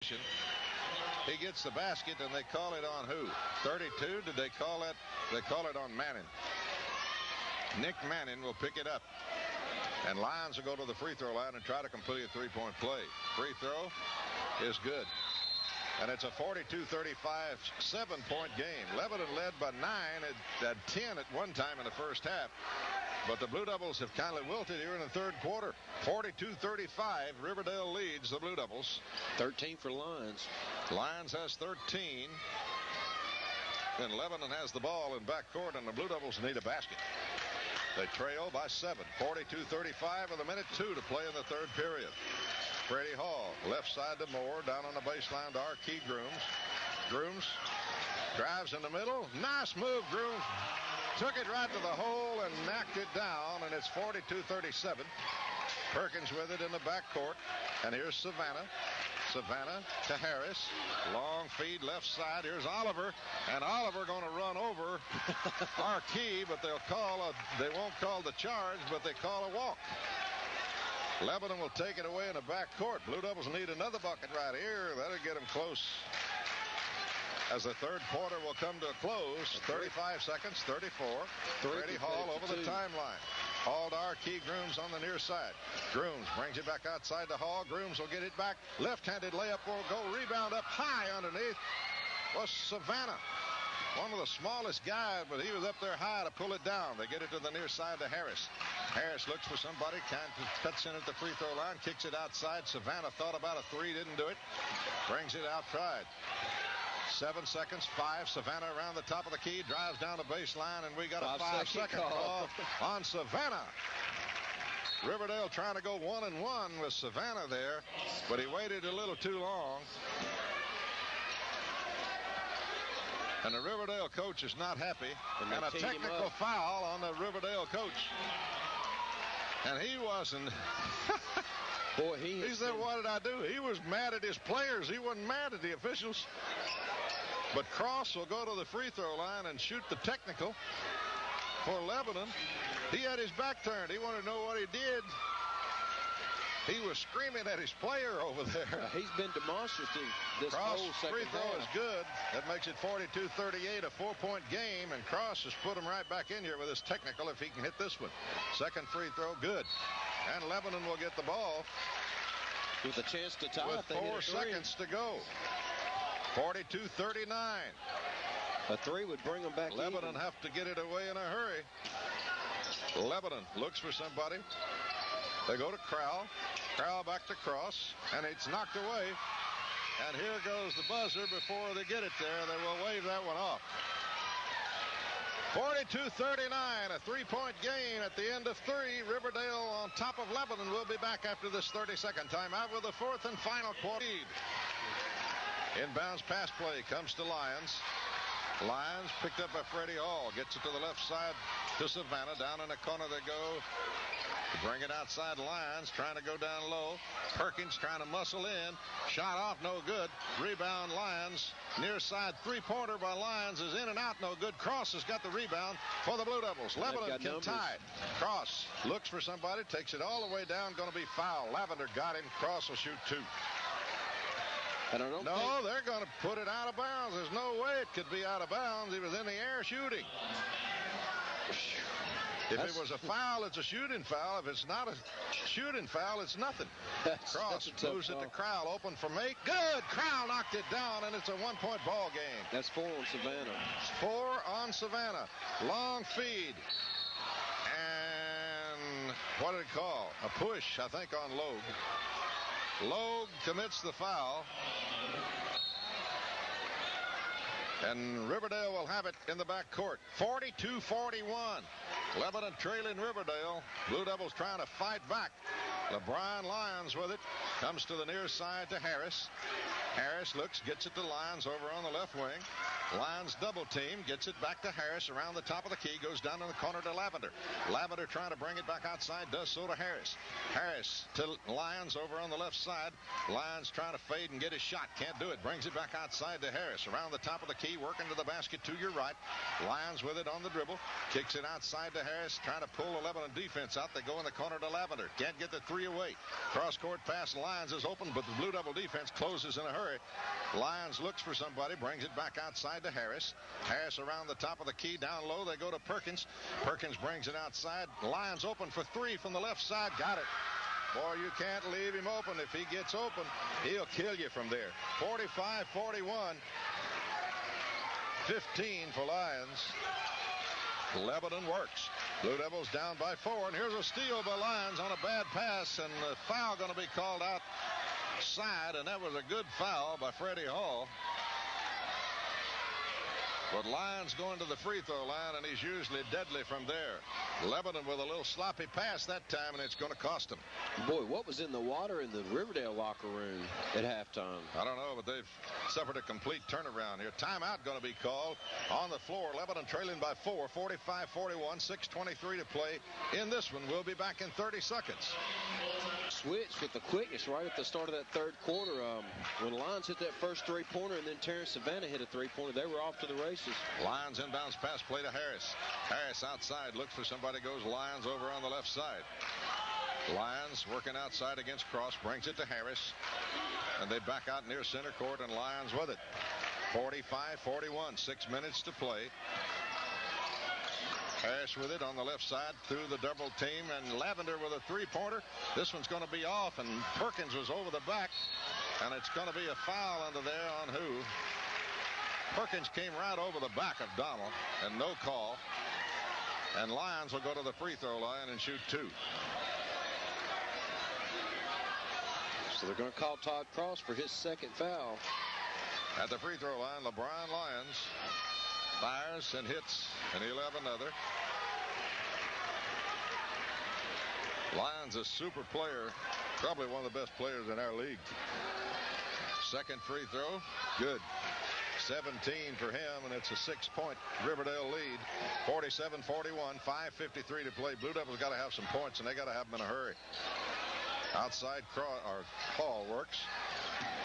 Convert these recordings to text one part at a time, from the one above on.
He gets the basket, and they call it on who? 32? Did they call it? They call it on Manning. Nick Manning will pick it up. And Lyons will go to the free throw line and try to complete a three-point play. Free throw is good. And it's a 42-35 7-point game. Lebanon led by 9 at 10 at one time in the first half. But the Blue Devils have kind of wilted here in the third quarter. 42-35. Riverdale leads the Blue Devils. 13 for Lyons. Lyons has 13. And Lebanon has the ball in backcourt, and the Blue Devils need a basket. They trail by 7. 42-35 with a minute 2 to play in the third period. Freddie Hall, left side to Moore, down on the baseline to Archie Grooms. Grooms drives in the middle. Nice move, Grooms. Took it right to the hole and knocked it down, and it's 42-37. Perkins with it in the backcourt. And here's Savannah. Savannah to Harris. Long feed left side. Here's Oliver. And Oliver going to run over Archie, but they won't call the charge, but they call a walk. Lebanon will take it away in the backcourt. Blue Devils need another bucket right here. That'll get them close. As the third quarter will come to a close. 35 seconds, 34. Freddie Hall over the timeline. Hall to Archie. Grooms on the near side. Grooms brings it back outside to Hall. Grooms will get it back. Left-handed layup will go. Rebound up high underneath was Savannah. One of the smallest guys, but he was up there high to pull it down. They get it to the near side to Harris. Harris looks for somebody, cuts in at the free throw line, kicks it outside. Savannah thought about a three, didn't do it. Brings it out, tried. 7 seconds, 5. Savannah around the top of the key, drives down the baseline, and we got a 5-second call on Savannah. Riverdale trying to go 1-1 with Savannah there, but he waited a little too long. And the Riverdale coach is not happy. And a technical foul on the Riverdale coach. And he wasn't. Boy, he said, what did I do? He was mad at his players. He wasn't mad at the officials. But Cross will go to the free throw line and shoot the technical for Lebanon. He had his back turned. He wanted to know what he did. He was screaming at his player over there. He's been demonstrative this Cross whole second free throw half. is good. That makes it 42-38, a 4-point game, and Cross has put him right back in here with his technical if he can hit this one. Second free throw, good. And Lebanon will get the ball with a chance to tie. With 4 seconds to go. 42-39. A three would bring them back. Lebanon have to get it away in a hurry. Lebanon looks for somebody. They go to Crowell. Crowell back to Cross, and it's knocked away. And here goes the buzzer before they get it there. They will wave that one off. 42-39, a 3-point game at the end of 3. Riverdale on top of Lebanon. Will be back after this 32nd timeout with the fourth and final quarter. Inbounds pass play comes to Lyons. Lyons picked up by Freddie Hall. Gets it to the left side to Savannah. Down in the corner they go. Bring it outside Lyons, trying to go down low. Perkins trying to muscle in. Shot off, no good. Rebound Lyons. Near side three-pointer by Lyons is in and out, no good. Cross has got the rebound for the Blue Devils. Lebanon can tie it. Cross looks for somebody, takes it all the way down, going to be foul. Lavender got him. Cross will shoot 2. And I don't think... they're going to put it out of bounds. There's no way it could be out of bounds. He was in the air shooting. If it was a foul, it's a shooting foul. If it's not a shooting foul, it's nothing. Cross moves it to Crowell, open for make. Good! Crowell knocked it down, and it's a 1-point ball game. That's 4 on Savannah. 4 on Savannah. Long feed. And what did it call? A push, I think, on Logue. Logue commits the foul. And Riverdale will have it in the backcourt. 42-41. Lebanon trailing Riverdale. Blue Devils trying to fight back. LeBron Lyons with it. Comes to the near side to Harris. Harris looks, gets it to Lyons over on the left wing. Lyons double team, gets it back to Harris around the top of the key, goes down in the corner to Lavender. Lavender trying to bring it back outside, does so to Harris. Harris to Lyons over on the left side. Lyons trying to fade and get his shot, can't do it. Brings it back outside to Harris around the top of the key, working to the basket to your right. Lyons with it on the dribble, kicks it outside to Harris, trying to pull the Lebanon defense out. They go in the corner to Lavender. Can't get the 3 3 away. Cross-court pass. Lyons is open, but the Blue Devil defense closes in a hurry. Lyons looks for somebody, brings it back outside to Harris. Harris around the top of the key. Down low, they go to Perkins. Perkins brings it outside. Lyons open for 3 from the left side. Got it. Boy, you can't leave him open. If he gets open, he'll kill you from there. 45-41. 15 for Lyons. Lebanon works. Blue Devils down by 4, and here's a steal by Lyons on a bad pass, and the foul going to be called outside, and that was a good foul by Freddie Hall. But Lyons going to the free throw line, and he's usually deadly from there. Lebanon with a little sloppy pass that time, and it's going to cost him. Boy, what was in the water in the Riverdale locker room at halftime? I don't know, but they've suffered a complete turnaround here. Timeout going to be called on the floor. Lebanon trailing by 4, 45-41, 6:23 to play in this one. We'll be back in 30 seconds. Switch with the quickness right at the start of that third quarter. When Lyons hit that first three-pointer and then Terrence Savannah hit a three-pointer, they were off to the races. Lyons inbounds pass play to Harris. Harris outside, looks for somebody, goes Lyons over on the left side. Lyons working outside against Cross, brings it to Harris, and they back out near center court, and Lyons with it. 45-41, 6 minutes to play. Harris with it on the left side through the double team, and Lavender with a three-pointer. This one's going to be off, and Perkins was over the back, and it's going to be a foul under there on who? Perkins came right over the back of Donald, and no call. And Lyons will go to the free throw line and shoot 2. So they're going to call Todd Cross for his second foul. At the free throw line, LeBron Lyons fires and hits, and he'll have another. Lyons a super player, probably one of the best players in our league. Second free throw, good. 17 for him, and it's a 6-point Riverdale lead. 47-41, 5:53 to play. Blue Devils got to have some points, and they got to have them in a hurry. Outside Hall works.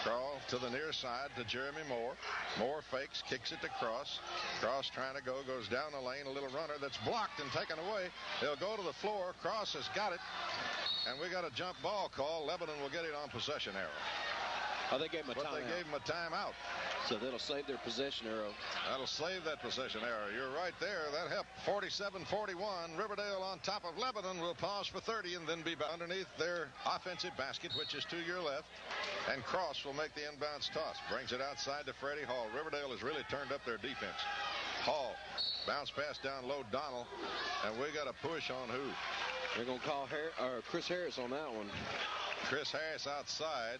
Crawl to the near side to Jeremy Moore. Moore fakes, kicks it to Cross. Cross trying to go, goes down the lane. A little runner that's blocked and taken away. They'll go to the floor. Cross has got it, and we got a jump ball call. Lebanon will get it on possession arrow. Oh, they gave him a timeout. They gave him a timeout. So that'll save their possession arrow. That'll save that possession arrow. You're right there. That helped. 47-41. Riverdale on top of Lebanon. Will pause for 30 and then be underneath their offensive basket, which is to your left. And Cross will make the inbounds toss. Brings it outside to Freddie Hall. Riverdale has really turned up their defense. Hall. Bounce pass down low, Donald. And we got a push on who? They're going to call Chris Harris on that one. Chris Harris outside.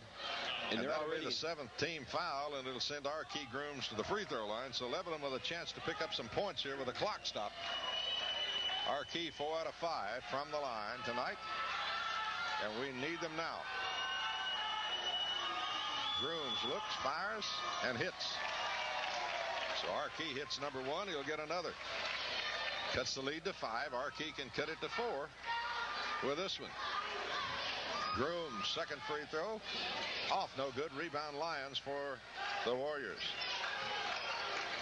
And that'll be the 7th team foul, and it'll send Arkey Grooms to the free throw line. So Lebanon with a chance to pick up some points here with a clock stop. Arkey 4 out of 5 from the line tonight, and we need them now. Grooms looks, fires, and hits. So Arkey hits number 1. He'll get another. Cuts the lead to 5. Arkey can cut it to 4 with this one. Grooms, second free throw. Off, no good. Rebound Lyons for the Warriors.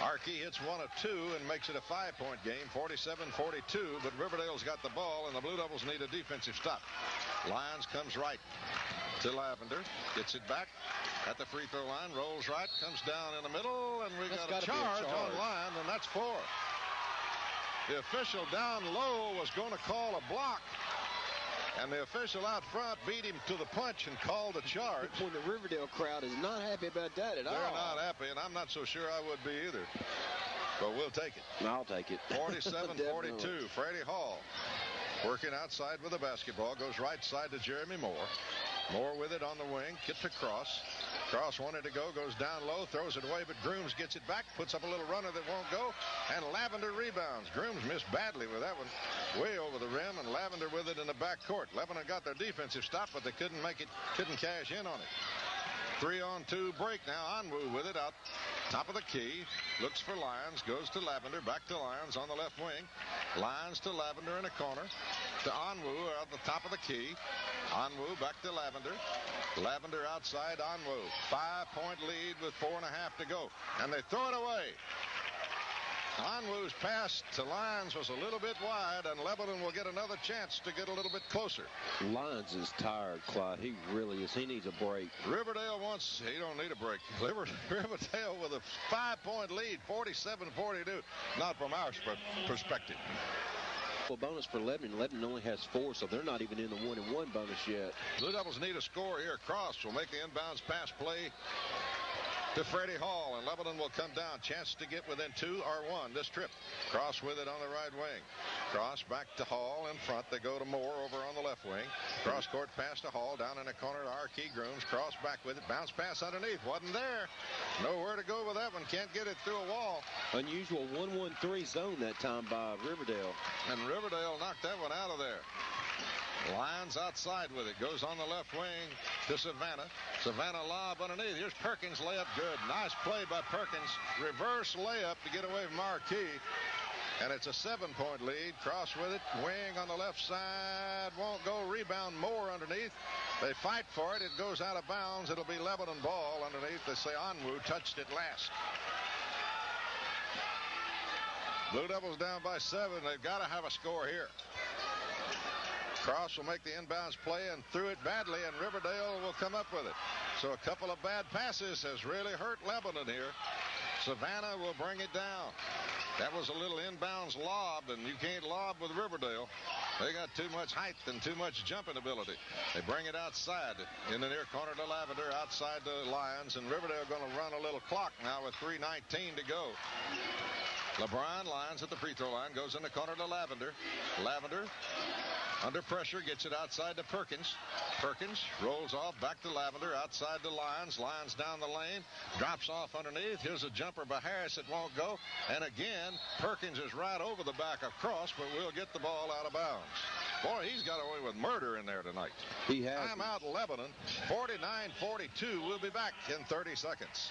Arkey hits 1 of 2 and makes it a 5-point game, 47-42. But Riverdale's got the ball, and the Blue Devils need a defensive stop. Lyons comes right to Lavender. Gets it back at the free throw line. Rolls right, comes down in the middle, and we got a charge on Lyons, and that's 4. The official down low was going to call a block. And the official out front beat him to the punch and called a charge. When the Riverdale crowd is not happy about that at all. They're not happy, and I'm not so sure I would be either. But we'll take it. I'll take it. 47-42. Freddie Hall working outside with the basketball. Goes right side to Jeremy Moore. Moore with it on the wing. Get to Cross. Cross wanted to go. Goes down low. Throws it away, but Grooms gets it back. Puts up a little runner that won't go. And Lavender rebounds. Grooms missed badly with that one. Way over the rim, and Lavender with it in the backcourt. Lebanon got their defensive stop, but they couldn't make it. Couldn't cash in on it. 3-on-2 break now. Anwu with it out top of the key. Looks for Lyons. Goes to Lavender. Back to Lyons on the left wing. Lyons to Lavender in a corner. To Anwu at the top of the key. Anwu back to Lavender. Lavender outside Anwu. 5-point lead with 4.5 to go. And they throw it away. Onwu's pass to Lyons was a little bit wide, and Lebanon will get another chance to get a little bit closer. Lyons is tired, Clyde. He really is. He needs a break. Riverdale he don't need a break. Riverdale with a 5-point lead, 47-42. Not from our perspective. Well, bonus for Lebanon. Lebanon only has 4, so they're not even in the 1-and-1 bonus yet. Blue Devils need a score here. Cross will make the inbounds pass play to Freddie Hall, and Lebanon will come down. Chance to get within 2 or 1 this trip. Cross with it on the right wing. Cross back to Hall in front. They go to Moore over on the left wing. Cross court pass to Hall down in the corner to Archie Grooms. Cross back with it. Bounce pass underneath. Wasn't there. Nowhere to go with that one. Can't get it through a wall. Unusual 1-1-3 zone that time by Riverdale. And Riverdale knocked that one out of there. Lyons outside with it. Goes on the left wing to Savannah. Savannah lob underneath. Here's Perkins. Layup good. Nice play by Perkins. Reverse layup to get away from Marquis. And it's a 7-point lead. Cross with it. Wing on the left side. Won't go. Rebound Moore underneath. They fight for it. It goes out of bounds. It'll be Lebanon ball underneath. They say Onwu touched it last. Blue Devils down by 7. They've got to have a score here. Cross will make the inbounds play and threw it badly, and Riverdale will come up with it. So a couple of bad passes has really hurt Lebanon here. Savannah will bring it down. That was a little inbounds lob, and you can't lob with Riverdale. They got too much height and too much jumping ability. They bring it outside in the near corner to Lavender, outside the Lions, and Riverdale going to run a little clock now with 3:19 to go. LeBron Lyons at the free throw line, goes in the corner to Lavender. Lavender under pressure, gets it outside to Perkins. Perkins rolls off back to Lavender, outside to Lyons. Lyons down the lane, drops off underneath. Here's a jumper by Harris that won't go. And again, Perkins is right over the back of Cross, but we'll get the ball out of bounds. Boy, he's got away with murder in there tonight. He has. Timeout Lebanon, 49-42. We'll be back in 30 seconds.